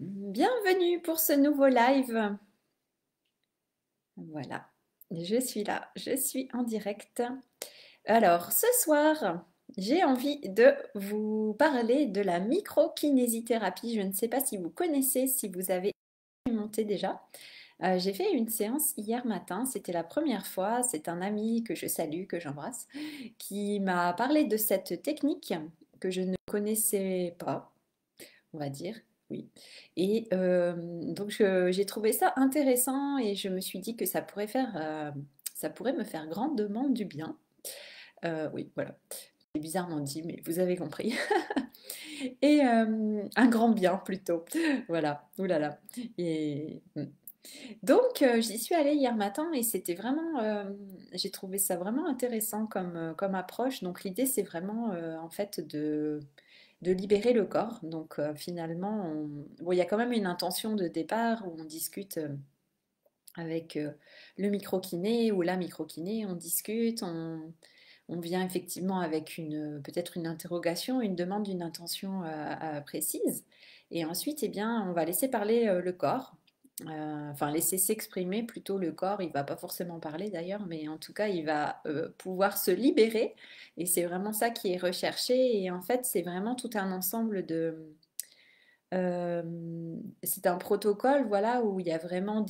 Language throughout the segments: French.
Bienvenue pour ce nouveau live. Voilà, je suis là, je suis en direct. Alors, ce soir, j'ai envie de vous parler de la microkinésithérapie. Je ne sais pas si vous connaissez, si vous avez expérimenté déjà. J'ai fait une séance hier matin, c'était la première fois. C'est un ami que je salue, que j'embrasse, qui m'a parlé de cette technique que je ne connaissais pas, on va dire, oui. Et donc j'ai trouvé ça intéressant et je me suis dit que ça pourrait me faire grandement du bien. Oui, voilà, c'est bizarrement dit, mais vous avez compris. Et un grand bien plutôt. Voilà, oulala. Et donc j'y suis allée hier matin et c'était vraiment, j'ai trouvé ça vraiment intéressant comme approche. Donc l'idée c'est vraiment en fait de libérer le corps. Donc finalement, bon, il y a quand même une intention de départ où on discute avec le micro-kiné ou la micro-kiné, on discute, on vient effectivement avec peut-être une interrogation, une demande d'une intention précise. Et ensuite, eh bien, on va laisser parler le corps. Enfin, laisser s'exprimer plutôt le corps, il va pas forcément parler d'ailleurs, mais en tout cas, il va pouvoir se libérer. Et c'est vraiment ça qui est recherché. Et en fait, c'est vraiment tout un ensemble c'est un protocole, voilà, où il y a vraiment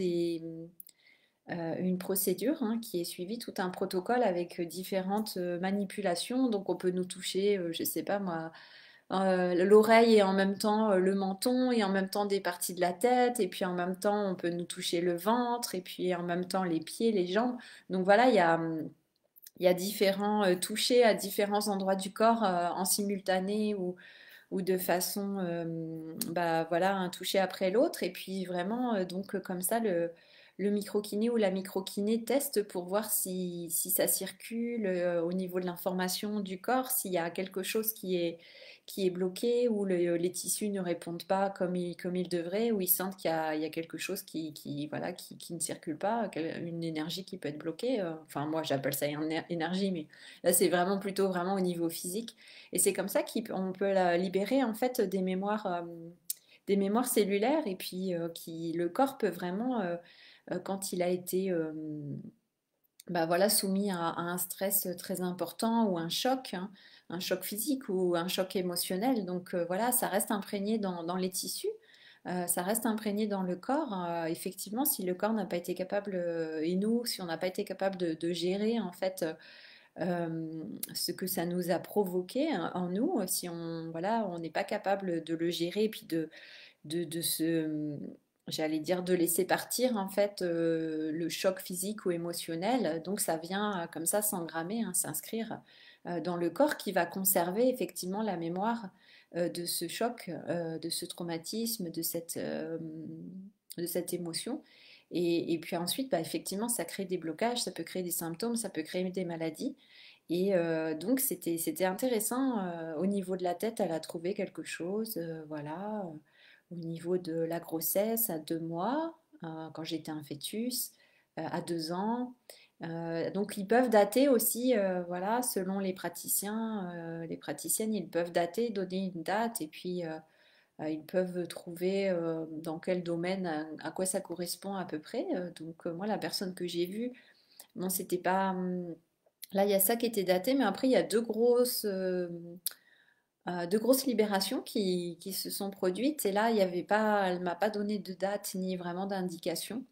une procédure qui est suivie, tout un protocole avec différentes manipulations. Donc on peut nous toucher, je sais pas moi, l'oreille et en même temps le menton et en même temps des parties de la tête et puis en même temps on peut nous toucher le ventre et puis en même temps les pieds, les jambes. Donc voilà, il y a différents touchés à différents endroits du corps en simultané ou de façon, bah voilà, un toucher après l'autre. Et puis vraiment, donc comme ça, le microkiné ou la microkiné teste pour voir si ça circule au niveau de l'information du corps, s'il y a quelque chose qui est bloqué ou les tissus ne répondent pas comme ils devraient, ou ils sentent il y a quelque chose voilà, qui ne circule pas, une énergie qui peut être bloquée. Enfin, moi, j'appelle ça une énergie, mais là, c'est vraiment plutôt vraiment au niveau physique. Et c'est comme ça qu'on peut libérer en fait des mémoires cellulaires et puis le corps peut vraiment, quand il a été bah voilà, soumis à un stress très important ou un choc physique ou un choc émotionnel. Donc voilà, ça reste imprégné dans les tissus, ça reste imprégné dans le corps. Effectivement, si le corps n'a pas été capable, et nous, si on n'a pas été capable de gérer en fait ce que ça nous a provoqué en nous, si on voilà, on n'est pas capable de le gérer et puis de se j'allais dire de laisser partir en fait le choc physique ou émotionnel. Donc ça vient comme ça s'engrammer, s'inscrire dans le corps qui va conserver effectivement la mémoire de ce choc, de ce traumatisme, de cette émotion. Et puis ensuite, bah, effectivement, ça crée des blocages, ça peut créer des symptômes, ça peut créer des maladies. Et donc c'était intéressant. Au niveau de la tête, elle a trouvé quelque chose, voilà. Au niveau de la grossesse, à 2 mois, quand j'étais un fœtus, à 2 ans. Donc ils peuvent dater aussi, voilà, selon les praticiens, les praticiennes, ils peuvent dater, donner une date, et puis ils peuvent trouver dans quel domaine, à quoi ça correspond à peu près. Donc moi, la personne que j'ai vue, bon, c'était pas... Là, il y a ça qui était daté, mais après, il y a deux grosses libérations qui se sont produites. Et là, il y avait pas, elle m'a pas donné de date ni vraiment d'indication.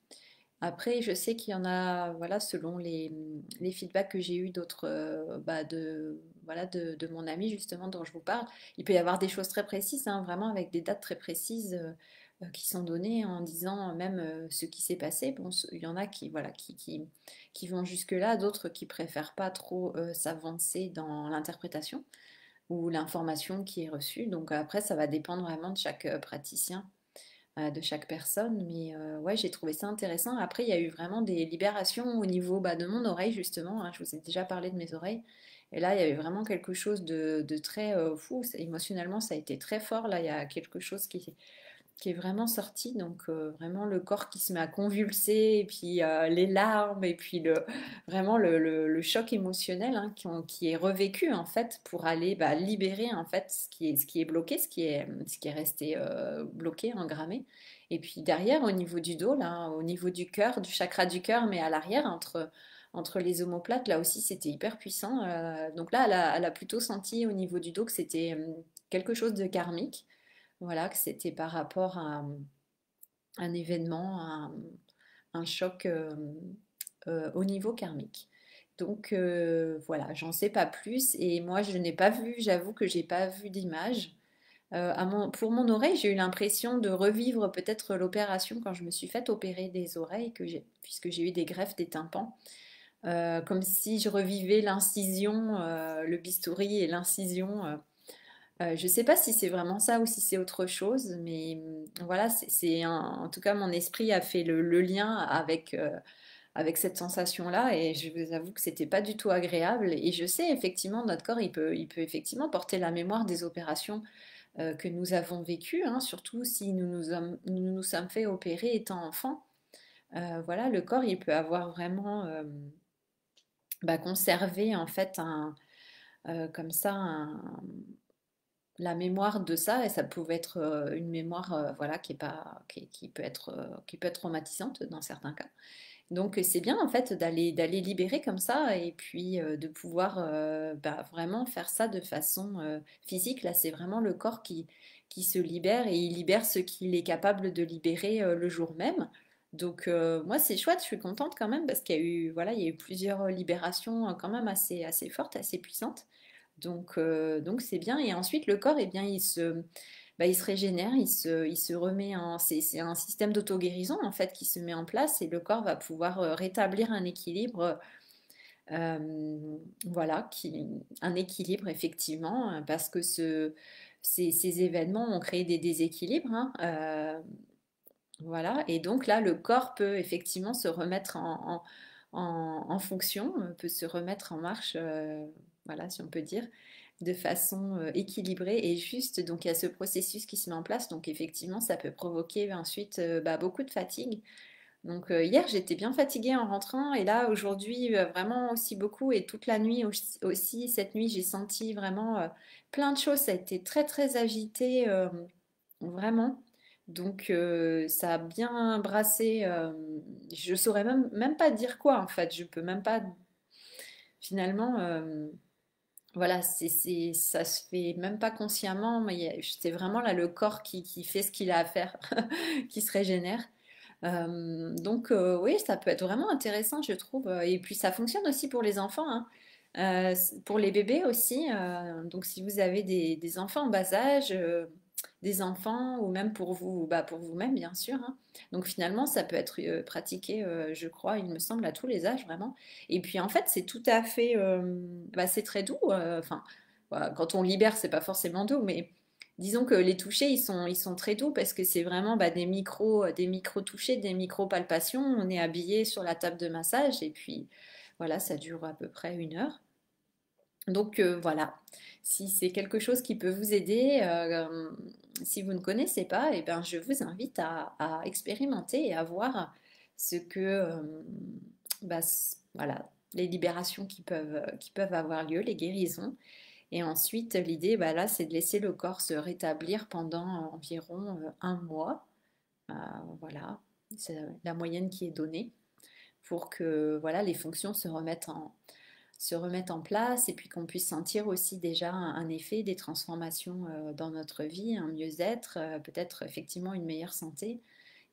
Après, je sais qu'il y en a, voilà, selon les feedbacks que j'ai eus d'autres, bah, voilà, de mon ami justement dont je vous parle, il peut y avoir des choses très précises, vraiment avec des dates très précises qui sont données en disant même ce qui s'est passé. Bon, il y en a qui, voilà, qui vont jusque-là, d'autres qui préfèrent pas trop s'avancer dans l'interprétation ou l'information qui est reçue. Donc après, ça va dépendre vraiment de chaque praticien, de chaque personne. Mais ouais, j'ai trouvé ça intéressant. Après, il y a eu vraiment des libérations au niveau bah, de mon oreille, justement. Je vous ai déjà parlé de mes oreilles. Et là, il y avait vraiment quelque chose de très fou. Émotionnellement, ça a été très fort. Là, il y a quelque chose qui est vraiment sorti. Donc vraiment le corps qui se met à convulser, et puis les larmes, et puis vraiment le choc émotionnel hein, qui est revécu en fait pour aller bah, libérer en fait ce qui est bloqué, ce qui est resté bloqué, engrammé. Et puis derrière, au niveau du dos, là, au niveau du cœur, du chakra du cœur, mais à l'arrière, entre les omoplates, là aussi, c'était hyper puissant. Donc là, elle a plutôt senti au niveau du dos que c'était quelque chose de karmique. Voilà, que c'était par rapport à un événement, un choc au niveau karmique. Donc voilà, j'en sais pas plus. Et moi, je n'ai pas vu, j'avoue que j'ai pas vu d'image. Pour mon oreille, j'ai eu l'impression de revivre peut-être l'opération quand je me suis fait opérer des oreilles, puisque j'ai eu des greffes des tympans. Comme si je revivais l'incision, le bistouri et l'incision. Je ne sais pas si c'est vraiment ça ou si c'est autre chose, mais voilà, en tout cas mon esprit a fait le lien avec cette sensation-là et je vous avoue que c'était pas du tout agréable. Et je sais effectivement notre corps il peut effectivement porter la mémoire des opérations que nous avons vécues, hein, surtout si nous nous sommes fait opérer étant enfants. Voilà, le corps il peut avoir vraiment bah, conservé en fait comme ça la mémoire de ça, et ça pouvait être une mémoire voilà, qui, est pas, qui peut être traumatisante dans certains cas. Donc c'est bien en fait d'aller libérer comme ça et puis de pouvoir bah, vraiment faire ça de façon physique. Là, c'est vraiment le corps qui se libère et il libère ce qu'il est capable de libérer le jour même. Donc moi c'est chouette, je suis contente quand même parce qu'il y a eu voilà, il y a eu plusieurs libérations quand même assez fortes, assez puissantes. Donc c'est bien. Et ensuite, le corps, eh bien, bah, il se régénère, il se remet en... C'est un système d'auto-guérison, en fait, qui se met en place et le corps va pouvoir rétablir un équilibre. Voilà, un équilibre, effectivement, parce que ces événements ont créé des déséquilibres. Hein, voilà, et donc là, le corps peut effectivement se remettre en fonction, peut se remettre en marche, voilà, si on peut dire, de façon équilibrée et juste. Donc il y a ce processus qui se met en place, donc effectivement, ça peut provoquer ensuite bah, beaucoup de fatigue. Donc hier, j'étais bien fatiguée en rentrant, et là, aujourd'hui, vraiment aussi beaucoup, et toute la nuit aussi, cette nuit, j'ai senti vraiment plein de choses, ça a été très très agité, vraiment. Donc ça a bien brassé. Je saurais même pas dire quoi en fait. Je peux même pas. Finalement, voilà, ça se fait même pas consciemment. Mais c'est vraiment là le corps qui fait ce qu'il a à faire, qui se régénère. Donc oui, ça peut être vraiment intéressant, je trouve. Et puis ça fonctionne aussi pour les enfants, hein. Pour les bébés aussi. Donc si vous avez des enfants en bas âge, des enfants ou même pour vous, bah, pour vous-même bien sûr, hein. Donc finalement ça peut être pratiqué, je crois, il me semble, à tous les âges vraiment. Et puis en fait c'est tout à fait, bah, c'est très doux. Enfin, voilà, quand on libère c'est pas forcément doux, mais disons que les touchés, ils sont très doux parce que c'est vraiment bah, des micro touchés, des micro palpations. On est habillé sur la table de massage et puis voilà, ça dure à peu près 1 heure. Donc voilà, si c'est quelque chose qui peut vous aider, si vous ne connaissez pas, eh ben, je vous invite à expérimenter et à voir ce que, bah, voilà, les libérations qui peuvent avoir lieu, les guérisons. Et ensuite, l'idée, bah là, c'est de laisser le corps se rétablir pendant environ 1 mois. Euh, voilà, c'est la moyenne qui est donnée pour que voilà, les fonctions se remettent en place et puis qu'on puisse sentir aussi déjà un effet des transformations dans notre vie, un mieux-être, peut-être effectivement une meilleure santé.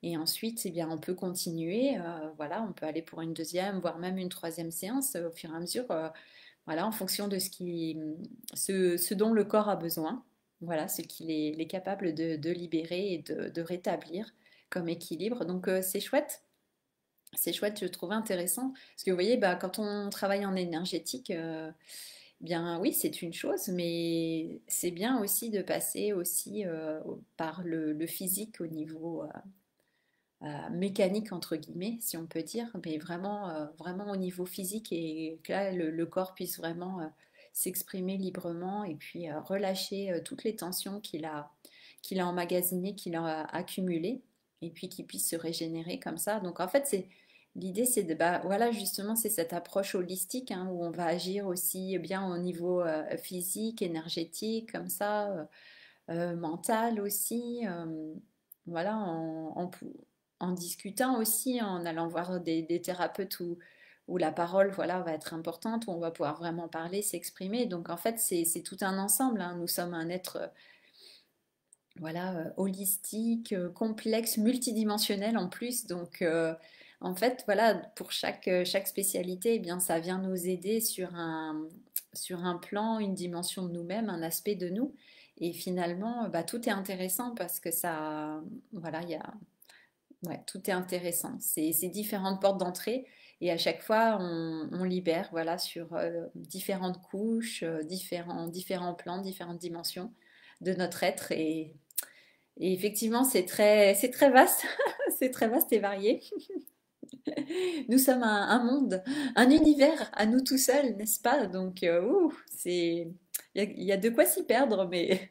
Et ensuite, eh bien, on peut continuer, voilà, on peut aller pour une deuxième, voire même une troisième séance au fur et à mesure. Voilà, en fonction de ce dont le corps a besoin, voilà, ce qu'il est capable de libérer et de rétablir comme équilibre. Donc c'est chouette, je trouve intéressant. Parce que vous voyez, bah, quand on travaille en énergétique, bien oui, c'est une chose, mais c'est bien aussi de passer aussi par le physique au niveau mécanique entre guillemets, si on peut dire, mais vraiment, vraiment au niveau physique et que là le corps puisse vraiment s'exprimer librement et puis relâcher toutes les tensions qu'il a emmagasiné, qu'il a accumulé, et puis qu'il puisse se régénérer comme ça. Donc en fait, l'idée, c'est de, bah, voilà, justement, c'est cette approche holistique hein, où on va agir aussi bien au niveau physique, énergétique, comme ça, mental aussi, voilà, en discutant aussi, en allant voir des thérapeutes où la parole, voilà, va être importante, où on va pouvoir vraiment parler, s'exprimer. Donc en fait, c'est tout un ensemble, hein. Nous sommes un être voilà, holistique, complexe, multidimensionnel en plus. Donc, en fait, voilà, pour chaque spécialité, eh bien, ça vient nous aider sur un plan, une dimension de nous-mêmes, un aspect de nous. Et finalement, bah, tout est intéressant parce que ça, voilà, ouais, tout est intéressant. C'est différentes portes d'entrée et à chaque fois, on libère, voilà, sur différentes couches, différents plans, différentes dimensions de notre être et effectivement, c'est très vaste, c'est très vaste et varié. Nous sommes un monde, un univers à nous tout seuls, n'est-ce pas? Donc, il y a de quoi s'y perdre, mais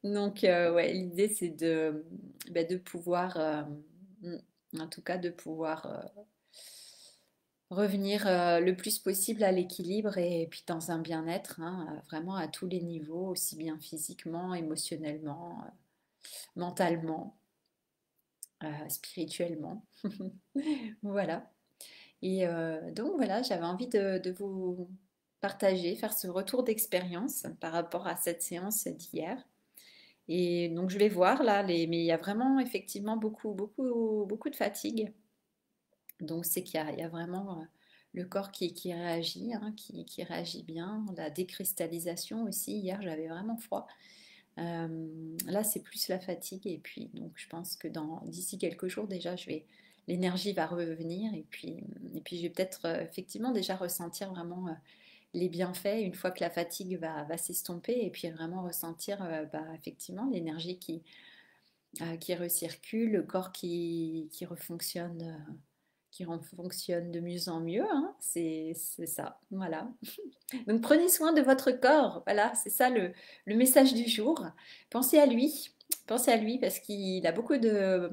donc, ouais, l'idée c'est de pouvoir, en tout cas, de pouvoir revenir le plus possible à l'équilibre et puis dans un bien-être, hein, vraiment à tous les niveaux, aussi bien physiquement, émotionnellement, mentalement. Spirituellement. Voilà. Et donc voilà, j'avais envie de vous partager, faire ce retour d'expérience par rapport à cette séance d'hier. Et donc je vais voir là, mais il y a vraiment effectivement beaucoup de fatigue. Donc c'est il y a vraiment le corps qui réagit, hein, qui réagit bien. La décristallisation aussi, hier j'avais vraiment froid. Là, c'est plus la fatigue et puis donc je pense que d'ici quelques jours déjà, l'énergie va revenir et puis je vais peut-être effectivement déjà ressentir vraiment les bienfaits une fois que la fatigue va s'estomper et puis vraiment ressentir bah, effectivement l'énergie qui recircule, le corps qui refonctionne. Qui fonctionne de mieux en mieux, hein. C'est ça, voilà. Donc prenez soin de votre corps, voilà, c'est ça le message du jour. Pensez à lui parce qu'il a beaucoup de...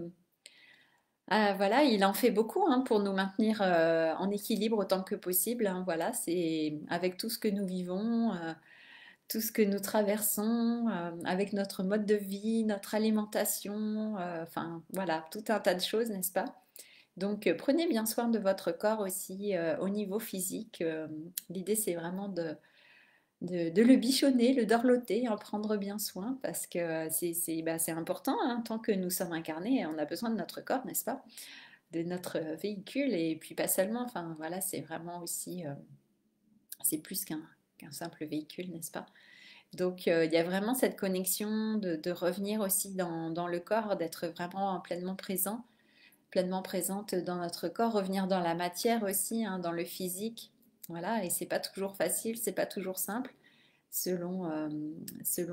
voilà, il en fait beaucoup hein, pour nous maintenir en équilibre autant que possible, hein. Voilà, c'est avec tout ce que nous vivons, tout ce que nous traversons, avec notre mode de vie, notre alimentation, enfin voilà, tout un tas de choses, n'est-ce pas? Donc prenez bien soin de votre corps aussi au niveau physique. L'idée c'est vraiment de le bichonner, le dorloter, en prendre bien soin parce que bah, c'est important, hein, tant que nous sommes incarnés, on a besoin de notre corps, n'est-ce pas? De notre véhicule et puis pas seulement, enfin voilà, c'est vraiment aussi, c'est plus qu'un simple véhicule, n'est-ce pas? Donc il y a vraiment cette connexion de revenir aussi dans le corps, d'être vraiment pleinement présente dans notre corps, revenir dans la matière aussi, hein, dans le physique. Voilà, et c'est pas toujours facile, c'est pas toujours simple selon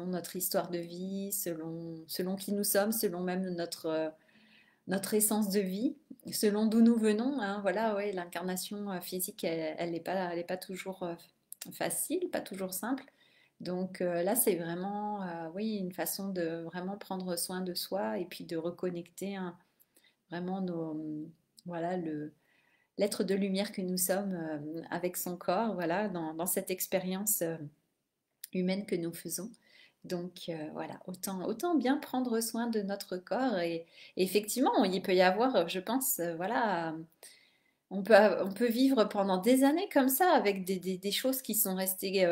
notre histoire de vie, selon qui nous sommes, selon même notre essence de vie, selon d'où nous venons, hein. Voilà, ouais, l'incarnation physique, elle est pas toujours facile, pas toujours simple. Donc là, c'est vraiment, oui, une façon de vraiment prendre soin de soi et puis de reconnecter hein, vraiment voilà, l'être de lumière que nous sommes avec son corps, voilà, dans cette expérience humaine que nous faisons. Donc voilà, autant bien prendre soin de notre corps et effectivement, il peut y avoir, je pense, voilà, on peut vivre pendant des années comme ça avec des choses qui sont restées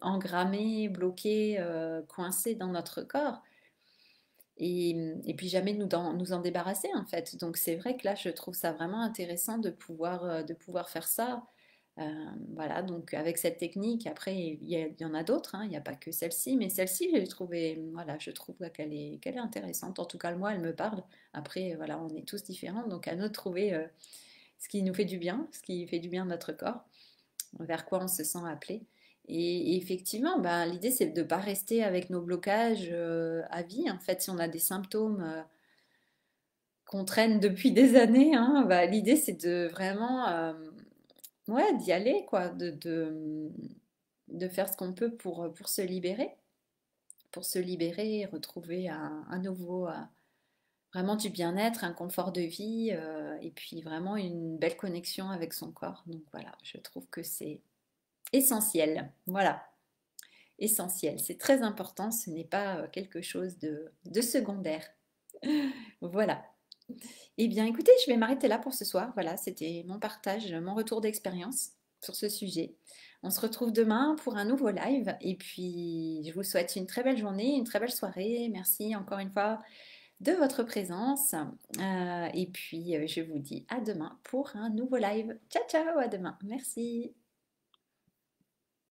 engrammées, bloquées, coincées dans notre corps. Et puis jamais nous en débarrasser en fait. Donc c'est vrai que là, je trouve ça vraiment intéressant de pouvoir faire ça. Euh, voilà, donc avec cette technique, après, il y en a d'autres, hein, il n'y a pas que celle-ci, mais celle-ci, j'ai trouvé, voilà, je trouve qu'elle est intéressante. En tout cas, moi, elle me parle. Après, voilà, on est tous différents, donc à nous de trouver ce qui nous fait du bien, ce qui fait du bien à notre corps, vers quoi on se sent appelé. Et effectivement, ben, l'idée, c'est de ne pas rester avec nos blocages à vie. En fait, si on a des symptômes qu'on traîne depuis des années, hein, bah, l'idée, c'est de vraiment ouais, d'y aller, quoi, de faire ce qu'on peut pour se libérer, pour se libérer et retrouver un nouveau, vraiment du bien-être, un confort de vie et puis vraiment une belle connexion avec son corps. Donc voilà, je trouve que c'est essentiel. Voilà, essentiel. C'est très important, ce n'est pas quelque chose de secondaire. Voilà. Eh bien, écoutez, je vais m'arrêter là pour ce soir. Voilà, c'était mon partage, mon retour d'expérience sur ce sujet. On se retrouve demain pour un nouveau live. Et puis, je vous souhaite une très belle journée, une très belle soirée. Merci encore une fois de votre présence. Et puis, je vous dis à demain pour un nouveau live. Ciao, ciao, à demain. Merci.